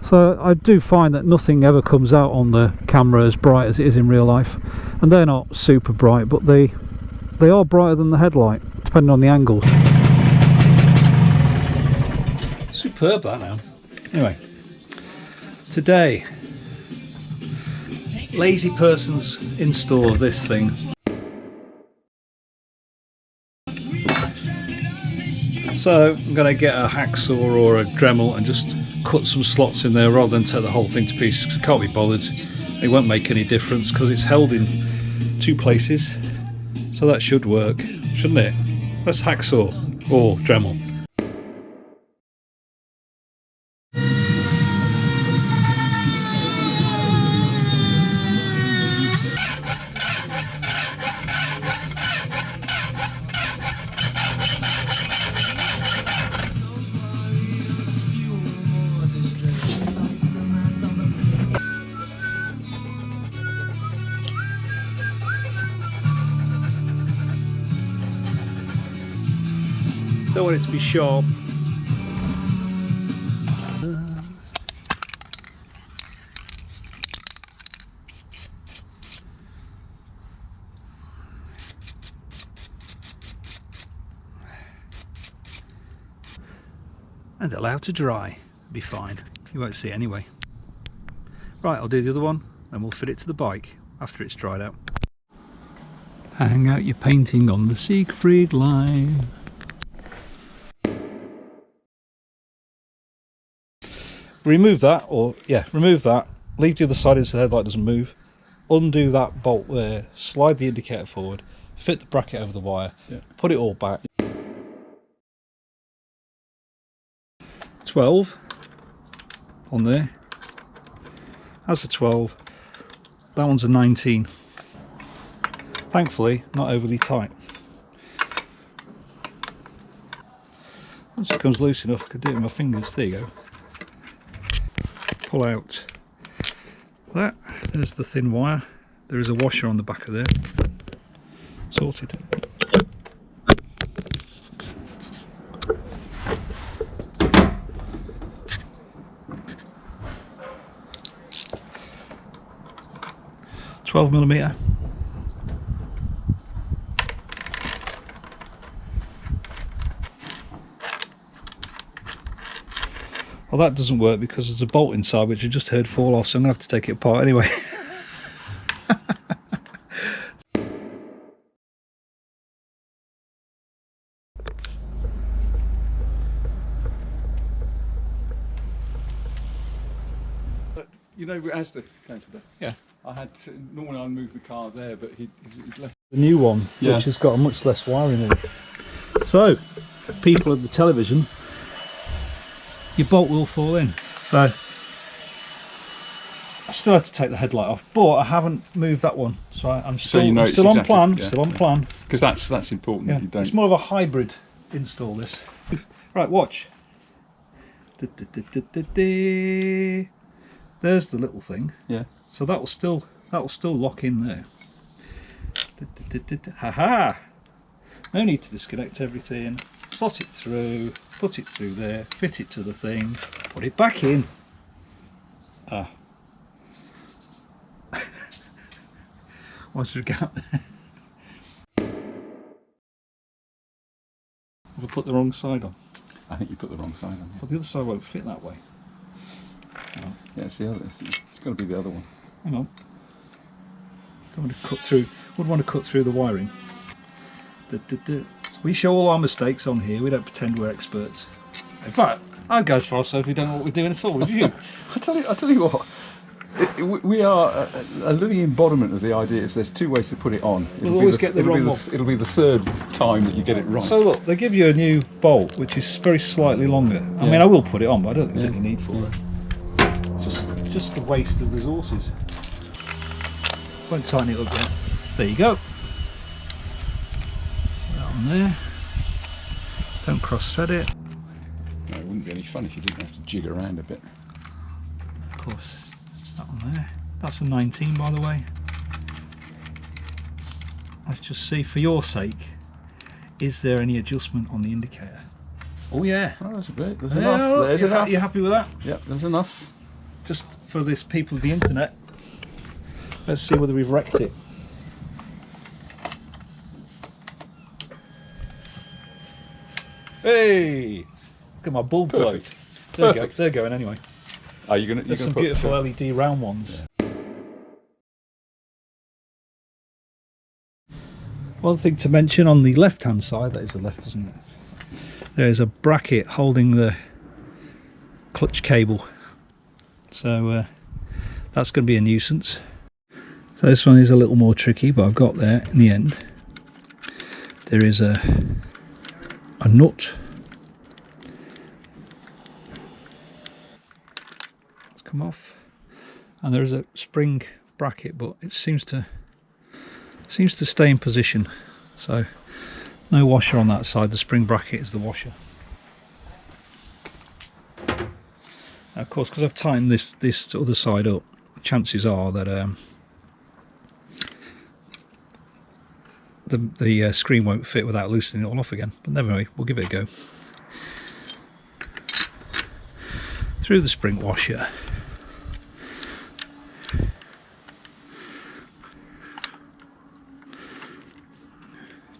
So I do find that nothing ever comes out on the camera as bright as it is in real life, and they're not super bright, but they are brighter than the headlight depending on the angles. Superb that now. Anyway, today, lazy person's install of this thing. So I'm going to get a hacksaw or a Dremel and just cut some slots in there rather than take the whole thing to pieces, because I can't be bothered. It won't make any difference because it's held in two places, so that should work, shouldn't it? Let's hacksaw or Dremel. Don't want it to be sharp. And allow to dry. Be fine. You won't see it anyway. Right, I'll do the other one and we'll fit it to the bike after it's dried out. Hang out your painting on the Siegfried line. Remove that, remove that, leave the other side in so the headlight doesn't move, undo that bolt there, slide the indicator forward, fit the bracket over the wire, put it all back. 12 on there, that's a 12, that one's a 19. Thankfully not overly tight. Once it comes loose enough I can do it with my fingers. There you go. Pull out that, there's the thin wire, there is a washer on the back of there, sorted. $12mm. Well, that doesn't work because there's a bolt inside which I just heard fall off, so I'm going to have to take it apart anyway. You know, Asda came today. Yeah. I had to, normally I move the car there, but he'd left The new one, which has got a much less wiring in it. So, people of the television, your bolt will fall in. So, I still had to take the headlight off, but I haven't moved that one. So I'm still, so you know I'm still exactly, on plan. Still on plan. Because that's important. Yeah. That you don't. It's more of a hybrid install. This. Right, watch. There's the little thing. Yeah. So that will still lock in there. Ha! No need to disconnect everything. Slot it through, put it through there, fit it to the thing, put it back in. What's the gap there? Have I put the wrong side on? I think you put the wrong side on. Well, the other side won't fit that way. Yeah, it's the other. It's got to be the other one. Hang on. Don't want to cut through. Wouldn't want to cut through the wiring. We show all our mistakes on here. We don't pretend we're experts. In fact, I'd go as far as so if we don't know what we're doing at all. Would you? I tell you what. We are a living embodiment of the idea. If there's two ways to put it on, We'll always get the wrong one. It'll be the third time that you get it wrong. So look, they give you a new bolt, which is very slightly longer. I mean, I will put it on, but I don't think there's any need for it. Just a waste of resources. Won't tighten it up yet. There you go. Put that on there. Don't cross-thread it. No, it wouldn't be any fun if you didn't have to jig around a bit. Of course. That one there. That's a 19, by the way. Let's just see, for your sake, is there any adjustment on the indicator? Oh yeah. Oh, there's a bit. There's enough. There's enough. You happy with that? Yep, there's enough. just for this people of the internet. Let's see whether we've wrecked it. Hey! Look at my bulb glow. There you go. They're going anyway. Are you gonna? There's some beautiful LED round ones. One thing to mention on the left-hand side, that is the left, isn't it? There is a bracket holding the clutch cable, so that's going to be a nuisance. So this one is a little more tricky, but I've got there in the end. There is a nut. It's come off, and there is a spring bracket, but it seems to stay in position. So no washer on that side. The spring bracket is the washer. Now, of course, because I've tightened this other side up, chances are that the screen won't fit without loosening it all off again. But never mind, we'll give it a go. Through the spring washer.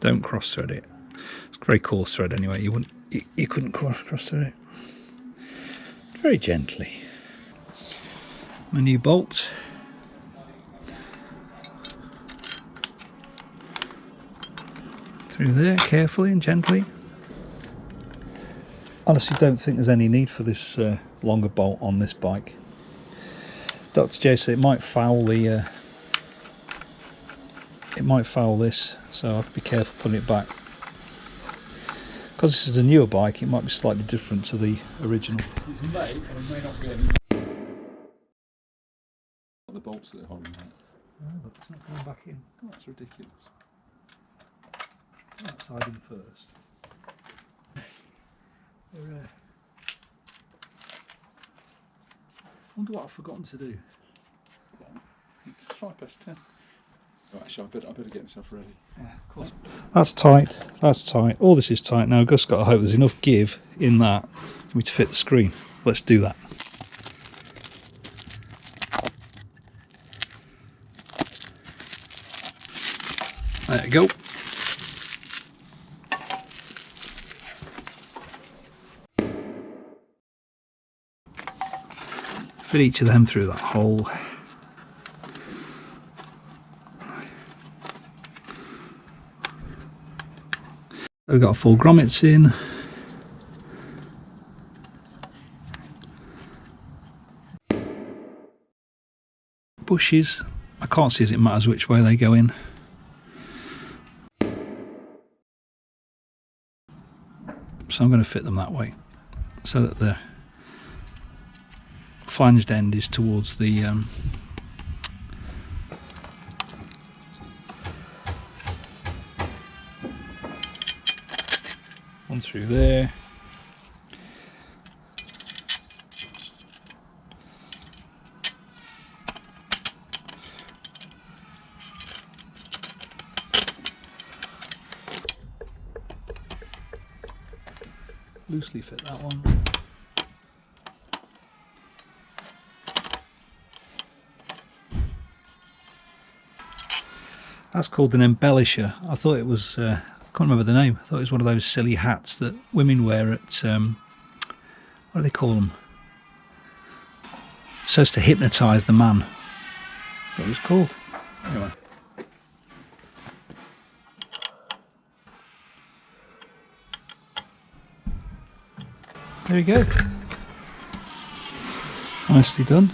Don't cross thread it. It's a very coarse thread anyway. You couldn't cross thread it. Very gently. My new bolt. Through there, carefully and gently. Honestly, don't think there's any need for this longer bolt on this bike. Dr. J said it might foul the. It might foul this, so I have to be careful putting it back. Because this is a newer bike, it might be slightly different to the original. It's made, and it may not be any. The bolts that are holding that. No, but it's not going back in. Oh, that's ridiculous. Outside in first. Wonder what I've forgotten to do. It's 10:05. Right, actually, I better get myself ready. Yeah, of course. That's tight. That's tight. All this is tight now. I've just got to hope there's enough give in that for me to fit the screen. Let's do that. There you go. Fit each of them through that hole. We've got 4 grommets in. Bushes. I can't see as it matters which way they go in. So I'm going to fit them that way, so that the flanged end is towards the one through there. Loosely fit that one. That's called an embellisher. I thought it was, I can't remember the name. I thought it was one of those silly hats that women wear at, what do they call them? It's supposed to hypnotise the man. That's what it was called. Anyway. There you go. Nicely done.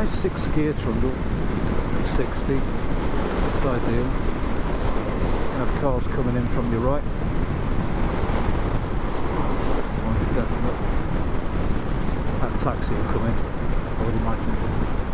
Nice 6-gear trundle, 60, it's ideal. You have cars coming in from your right. Definite. That taxi will come in, I would imagine.